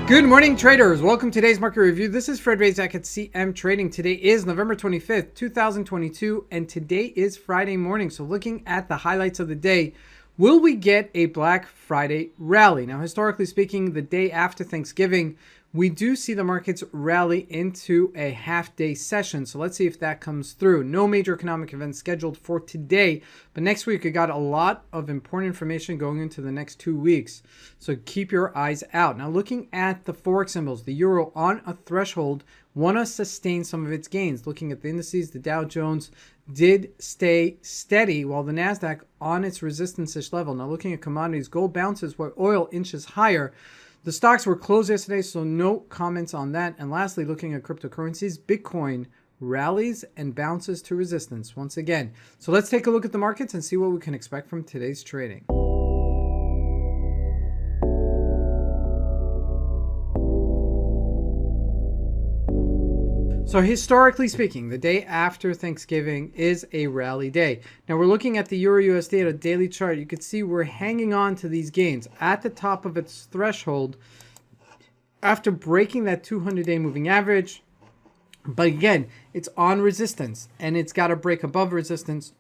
Good morning, traders. Welcome to today's market review. This is Fred Razak at CMTrading. Today is November 25th, 2022, and today is Friday morning. So looking at the highlights of the day, will we get a Black Friday rally? Now, historically speaking, the day after Thanksgiving, we do see the markets rally into a half-day session. So let's see if that comes through. No major economic events scheduled for today, but next week we got a lot of important information going into the next 2 weeks. So keep your eyes out. Now, looking at the Forex symbols, the euro on a threshold, want to sustain some of its gains. Looking at the indices, the Dow Jones did stay steady while the NASDAQ on its resistance-ish level. Now, looking at commodities, gold bounces while oil inches higher. The stocks were closed yesterday, so no comments on that. And lastly, looking at cryptocurrencies, Bitcoin rallies and bounces to resistance once again. So let's take a look at the markets and see what we can expect from today's trading. So historically speaking, the day after Thanksgiving is a rally day. Now we're looking at the Euro USD at a daily chart. You can see we're hanging on to these gains at the top of its threshold after breaking that 200-day moving average. But again, it's on resistance and it's got to break above resistance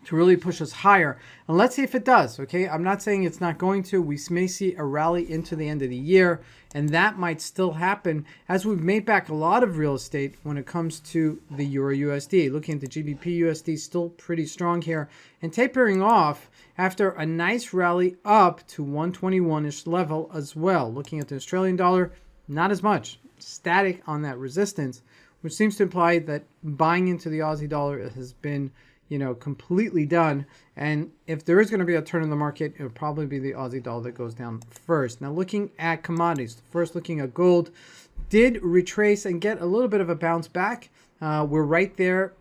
to really push us higher. And let's see if it does, okay? I'm not saying it's not going to. We may see a rally into the end of the year, and that might still happen as we've made back a lot of real estate when it comes to the Euro USD. Looking at the GBP USD, still pretty strong here, and tapering off after a nice rally up to 121-ish level as well. Looking at the Australian dollar, not as much. Static on that resistance, which seems to imply that buying into the Aussie dollar has been completely done. And if there is going to be a turn in the market, it will probably be the Aussie dollar that goes down first. Now, looking at commodities, first looking at gold, did retrace and get a little bit of a bounce back. We're right there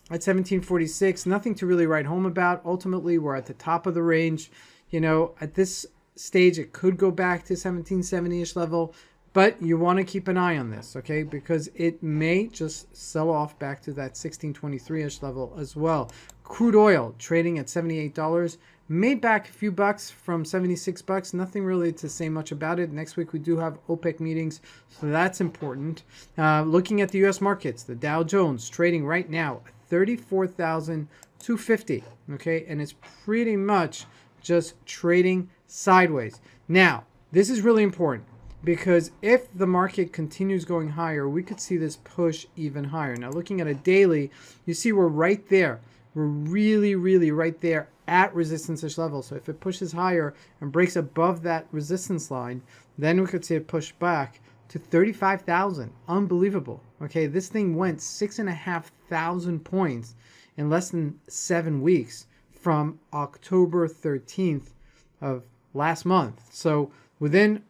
at 1746. Nothing to really write home about. Ultimately, we're at the top of the range. At this stage, it could go back to 1770-ish level. But you want to keep an eye on this, okay? Because it may just sell off back to that 1623-ish level as well. Crude oil trading at $78. Made back a few bucks from $76. Nothing really to say much about it. Next week we do have OPEC meetings, so that's important. Looking at the U.S. markets, the Dow Jones trading right now at 34,250, okay? And it's pretty much just trading sideways. Now, this is really important, because if the market continues going higher, we could see this push even higher. Now, looking at a daily, you see we're right there. We're really, really right there at resistance-ish level. So if it pushes higher and breaks above that resistance line, then we could see it push back to 35,000. Unbelievable. Okay, this thing went 6,500 points in less than 7 weeks from October 13th of last month. So within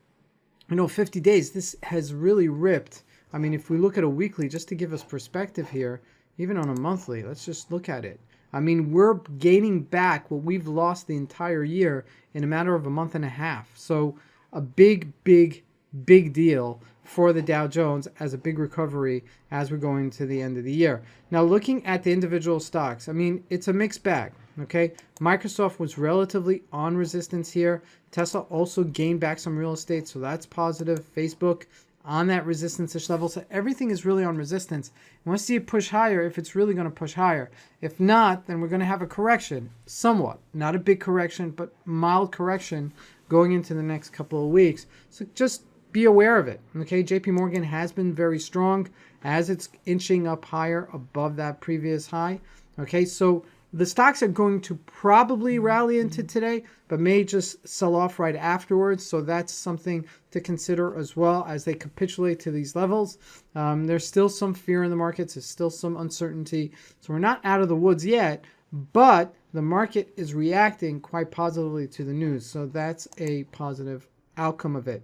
50 days, this has really ripped. I mean, if we look at a weekly, just to give us perspective here, even on a monthly, let's just look at it. I mean, we're gaining back what we've lost the entire year in a matter of a month and a half. So a big, big, big deal for the Dow Jones as a big recovery as we're going to the end of the year. Now, looking at the individual stocks, I mean, it's a mixed bag. Okay, Microsoft was relatively on resistance here. Tesla also gained back some real estate, so that's positive. Facebook on that resistance-ish level. So everything is really on resistance. And we'll see it push higher if it's really going to push higher. If not, then we're going to have a correction, somewhat. Not a big correction, but mild correction going into the next couple of weeks. So just be aware of it. Okay, JP Morgan has been very strong as it's inching up higher above that previous high. Okay, so the stocks are going to probably rally into today, but may just sell off right afterwards. So that's something to consider as well as they capitulate to these levels. There's still some fear in the markets. There's still some uncertainty. So we're not out of the woods yet, but the market is reacting quite positively to the news. So that's a positive outcome of it.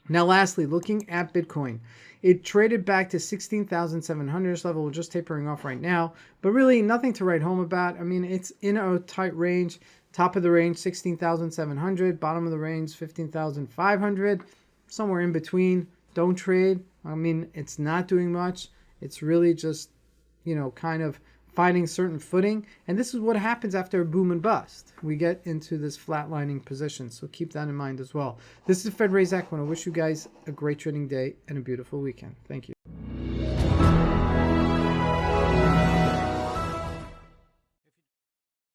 Now, lastly, looking at Bitcoin, it traded back to 16,700 level. We're just tapering off right now, but really nothing to write home about. I mean, it's in a tight range. Top of the range, 16,700. Bottom of the range, 15,500. Somewhere in between. Don't trade. I mean, it's not doing much. It's really just, kind of finding certain footing. And this is what happens after a boom and bust. We get into this flatlining position. So keep that in mind as well. This is Fed Razak. I want to wish you guys a great trading day and a beautiful weekend. Thank you.